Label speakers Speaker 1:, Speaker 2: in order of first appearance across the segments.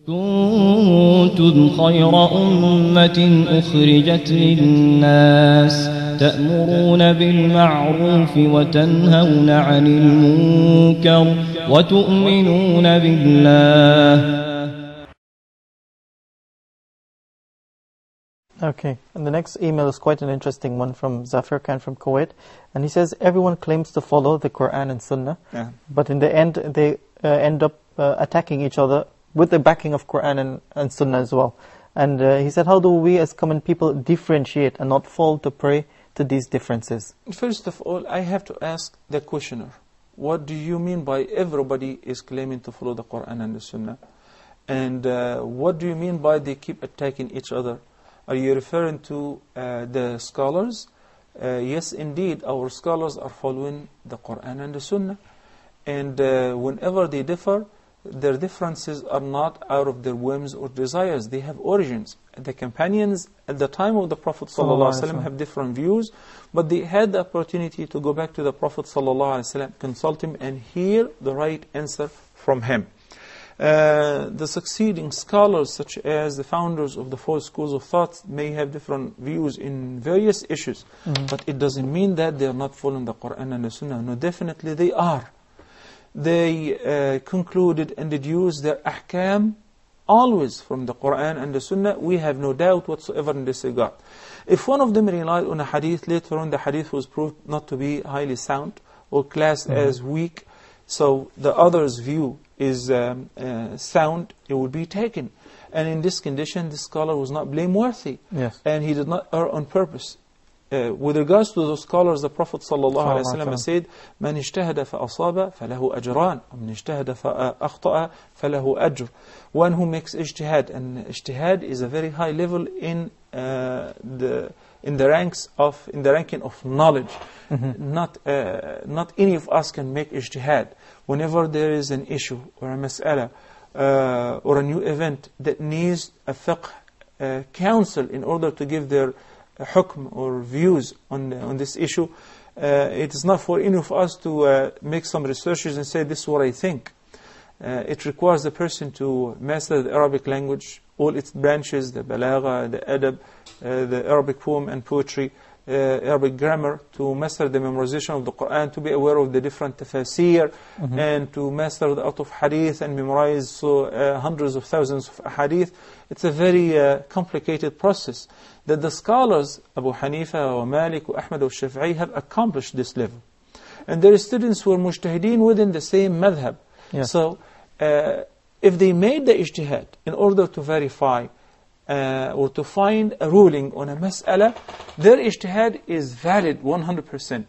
Speaker 1: كنتم خير أمة أخرجت للناس تأمرون بالمعروف وتنهون عن المنكر وتؤمنون بالله.
Speaker 2: Okay, and the next email is quite an interesting one from Zafir Khan from Kuwait, and he says everyone claims to follow the Quran and Sunnah, but in the end they end up attacking each other with the backing of Quran and Sunnah as well. And he said, how do we as common people differentiate and not fall to prey to these differences?
Speaker 3: First of all, I have to ask the questioner, what do you mean by everybody is claiming to follow the Quran and the Sunnah? And what do you mean by they keep attacking each other? Are you referring to the scholars? Yes, indeed, our scholars are following the Quran and the Sunnah. And whenever they differ, their differences are not out of their whims or desires. They have origins. The companions at the time of the Prophet ﷺ have different views, but they had the opportunity to go back to the Prophet ﷺ, consult him, and hear the right answer from him. The succeeding scholars, such as the founders of the four schools of thought, may have different views in various issues, but it doesn't mean that they are not following the Quran and the Sunnah. No, definitely they are. They concluded and deduced their ahkam always from the Quran and the Sunnah. We have no doubt whatsoever in this regard. If one of them relied on a hadith, later on the hadith was proved not to be highly sound or classed as weak, so the other's view is sound, it would be taken. And in this condition, the scholar was not blameworthy, and he did not err on purpose. With regards to those scholars, the Prophet ﷺ said, "Man ijtahada fa'asaba falahu ajran, man ijtahada fa'akhta'a falahu ajr." One who makes ijtihad, and ijtihad is a very high level in the ranking of knowledge. Not any of us can make ijtihad. Whenever there is an issue or a mas'ala or a new event that needs a fiqh council in order to give their hukm or views on this issue, it is not for any of us to make some researches and say, this is what I think. It requires the person to master the Arabic language, all its branches, the balagha, the adab, the Arabic poem and poetry, Arabic grammar, to master the memorization of the Quran, to be aware of the different tafasir, and to master the art of hadith and memorize hundreds of thousands of hadith. It's a very complicated process that the scholars, Abu Hanifa, or Malik, or Ahmad, or Shafi'i, have accomplished this level. And there are students who are mujtahideen within the same madhab. So if they made the ijtihad in order to verify or to find a ruling on a mas'ala, their ijtihad is valid 100%.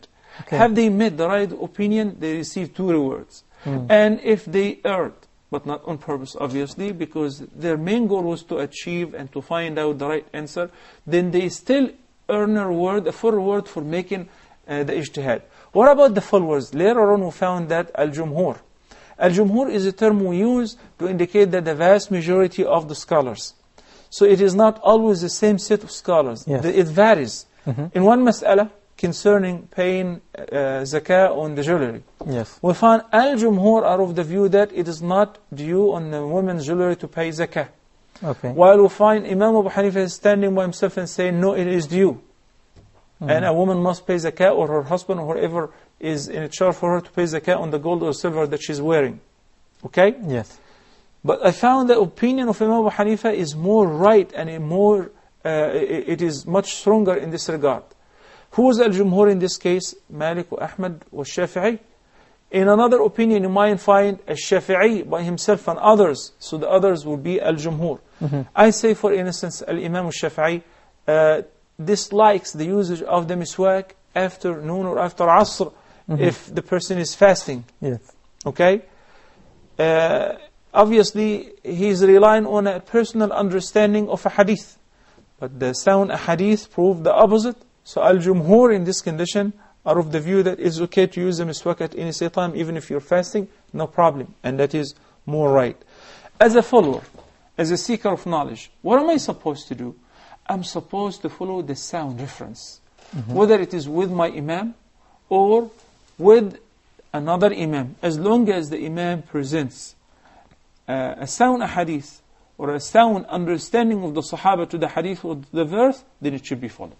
Speaker 3: Have they made the right opinion, they receive 2 rewards. And if they erred, but not on purpose obviously, because their main goal was to achieve and to find out the right answer, then they still earn a reward, a full reward for making the ijtihad. What about the followers? Later on we found that al-jumhur. Al-jumhur is a term we use to indicate that the vast majority of the scholars. So it is not always the same set of scholars. It varies. In one mas'ala concerning paying zakah on the jewelry, we found al-jumhur are of the view that it is not due on the woman's jewelry to pay zakah. While we find Imam Abu Hanifa is standing by himself and saying, no, it is due. And a woman must pay zakah, or her husband, or whoever is in charge for her to pay zakah on the gold or silver that she's wearing. But I found the opinion of Imam Abu Hanifa is more right, and it is much stronger in this regard. Who was al-jumhur in this case? Malik, or Ahmad, or Shafi'i. In another opinion, you might find al-Shafi'i by himself and others. So the others will be al-jumhur. I say, for instance, al-Imam al-Shafi'i dislikes the usage of the miswak after noon or after asr, if the person is fasting. Obviously, he is relying on a personal understanding of a hadith. But the sound hadith proved the opposite. So al-jumhur in this condition are of the view that it's okay to use the miswak at any time, even if you're fasting, no problem. And that is more right. As a follower, as a seeker of knowledge, what am I supposed to do? I'm supposed to follow the sound reference. Whether it is with my imam or with another imam. As long as the imam presents a sound hadith or a sound understanding of the Sahaba to the hadith or the verse, then it should be followed.